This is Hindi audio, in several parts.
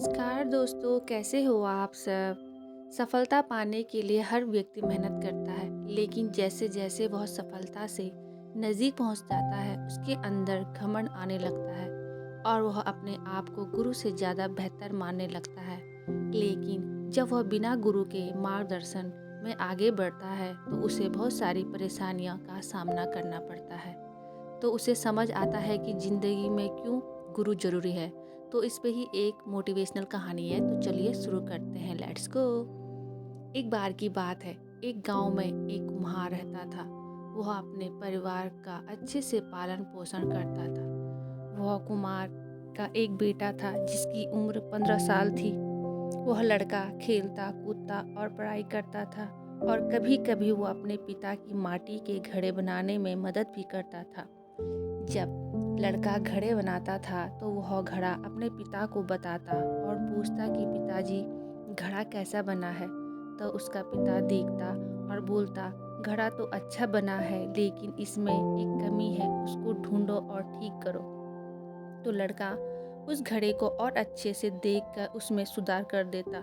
नमस्कार दोस्तों, कैसे हो आप सब? सफलता पाने के लिए हर व्यक्ति मेहनत करता है, लेकिन जैसे-जैसे वह सफलता से नज़दीक पहुंच जाता है, उसके अंदर घमंड आने लगता है और वह अपने आप को गुरु से ज़्यादा बेहतर मानने लगता है। लेकिन जब वह बिना गुरु के मार्गदर्शन में आगे बढ़ता है, तो उसे बहुत सारी परेशानियों का सामना करना पड़ता है। तो उसे समझ आता है कि ज़िंदगी में क्यों गुरु ज़रूरी है। तो इस पे ही एक मोटिवेशनल कहानी है, तो चलिए शुरू करते हैं, लेट्स गो। एक बार की बात है, एक गांव में एक कुम्हार रहता था। वह अपने परिवार का अच्छे से पालन पोषण करता था। वह कुम्हार का एक बेटा था जिसकी उम्र 15 साल थी। वह लड़का खेलता कूदता और पढ़ाई करता था और कभी कभी वो अपने पिता की माटी के घड़े बनाने में मदद भी करता था। जब लड़का घड़े बनाता था तो वह घड़ा अपने पिता को बताता और पूछता कि पिताजी, घड़ा कैसा बना है। तो उसका पिता देखता और बोलता, घड़ा तो अच्छा बना है, लेकिन इसमें एक कमी है, उसको ढूंढो और ठीक करो। तो लड़का उस घड़े को और अच्छे से देखकर उसमें सुधार कर देता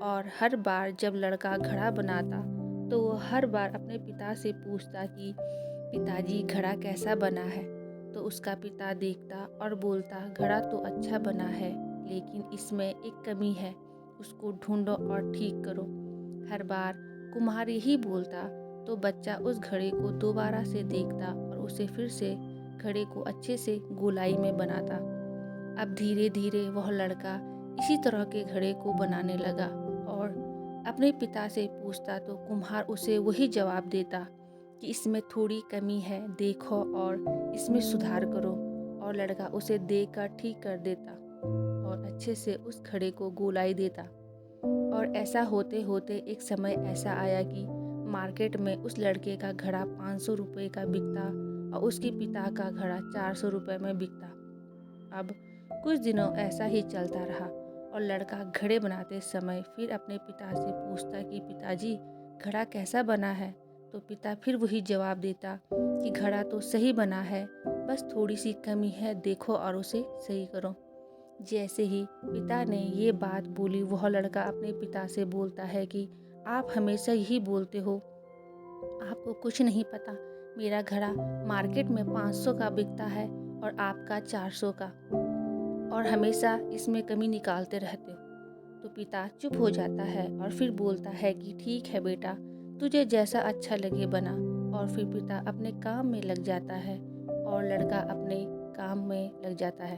और हर बार जब लड़का घड़ा बनाता तो वो हर बार अपने पिता से पूछता कि पिताजी, घड़ा कैसा बना है। तो उसका पिता देखता और बोलता, घड़ा तो अच्छा बना है, लेकिन इसमें एक कमी है, उसको ढूंढो और ठीक करो। हर बार कुम्हार यही बोलता तो बच्चा उस घड़े को दोबारा से देखता और उसे फिर से घड़े को अच्छे से गोलाई में बनाता। अब धीरे धीरे वह लड़का इसी तरह के घड़े को बनाने लगा और अपने पिता से पूछता तो कुम्हार उसे वही जवाब देता कि इसमें थोड़ी कमी है, देखो और इसमें सुधार करो। और लड़का उसे देखकर ठीक कर देता और अच्छे से उस घड़े को गोलाई देता। और ऐसा होते होते एक समय ऐसा आया कि मार्केट में उस लड़के का घड़ा 500 रुपये का बिकता और उसके पिता का घड़ा 400 रुपये में बिकता। अब कुछ दिनों ऐसा ही चलता रहा और लड़का घड़े बनाते समय फिर अपने पिता से पूछता कि पिताजी, घड़ा कैसा बना है। तो पिता फिर वही जवाब देता कि घड़ा तो सही बना है, बस थोड़ी सी कमी है, देखो और उसे सही करो। जैसे ही पिता ने ये बात बोली, वह लड़का अपने पिता से बोलता है कि आप हमेशा यही बोलते हो, आपको कुछ नहीं पता। मेरा घड़ा मार्केट में 500 का बिकता है और आपका 400 का, और हमेशा इसमें कमी निकालते रहते हो। तो पिता चुप हो जाता है और फिर बोलता है कि ठीक है बेटा, तुझे जैसा अच्छा लगे बना। और फिर पिता अपने काम में लग जाता है और लड़का अपने काम में लग जाता है।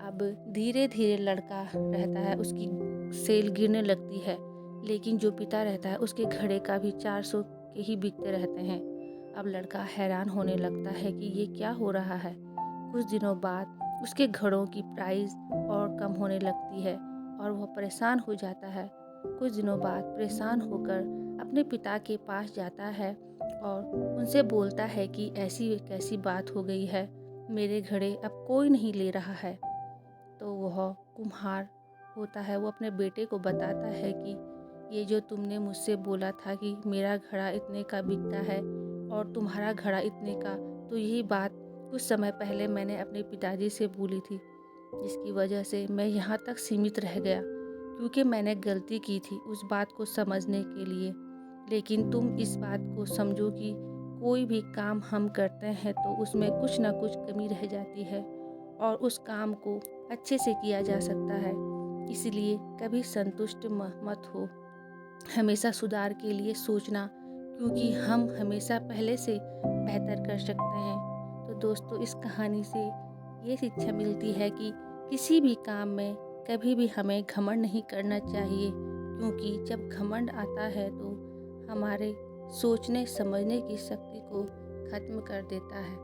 अब धीरे धीरे लड़का रहता है, उसकी सेल गिरने लगती है, लेकिन जो पिता रहता है उसके घड़े का भी 400 के ही बिकते रहते हैं। अब लड़का हैरान होने लगता है कि ये क्या हो रहा है। कुछ दिनों बाद उसके घड़ों की प्राइस और कम होने लगती है और वह परेशान हो जाता है। कुछ दिनों बाद परेशान होकर अपने पिता के पास जाता है और उनसे बोलता है कि ऐसी कैसी बात हो गई है, मेरे घड़े अब कोई नहीं ले रहा है। तो वह कुम्हार होता है, वो अपने बेटे को बताता है कि ये जो तुमने मुझसे बोला था कि मेरा घड़ा इतने का बिकता है और तुम्हारा घड़ा इतने का, तो यही बात कुछ समय पहले मैंने अपने पिताजी से बोली थी, जिसकी वजह से मैं यहाँ तक सीमित रह गया, क्योंकि मैंने गलती की थी उस बात को समझने के लिए। लेकिन तुम इस बात को समझो कि कोई भी काम हम करते हैं तो उसमें कुछ ना कुछ कमी रह जाती है और उस काम को अच्छे से किया जा सकता है। इसलिए कभी संतुष्ट मत हो, हमेशा सुधार के लिए सोचना, क्योंकि हम हमेशा पहले से बेहतर कर सकते हैं। तो दोस्तों, इस कहानी से ये शिक्षा मिलती है कि किसी भी काम में कभी भी हमें घमंड नहीं करना चाहिए, क्योंकि जब घमंड आता है तो हमारे सोचने समझने की शक्ति को खत्म कर देता है।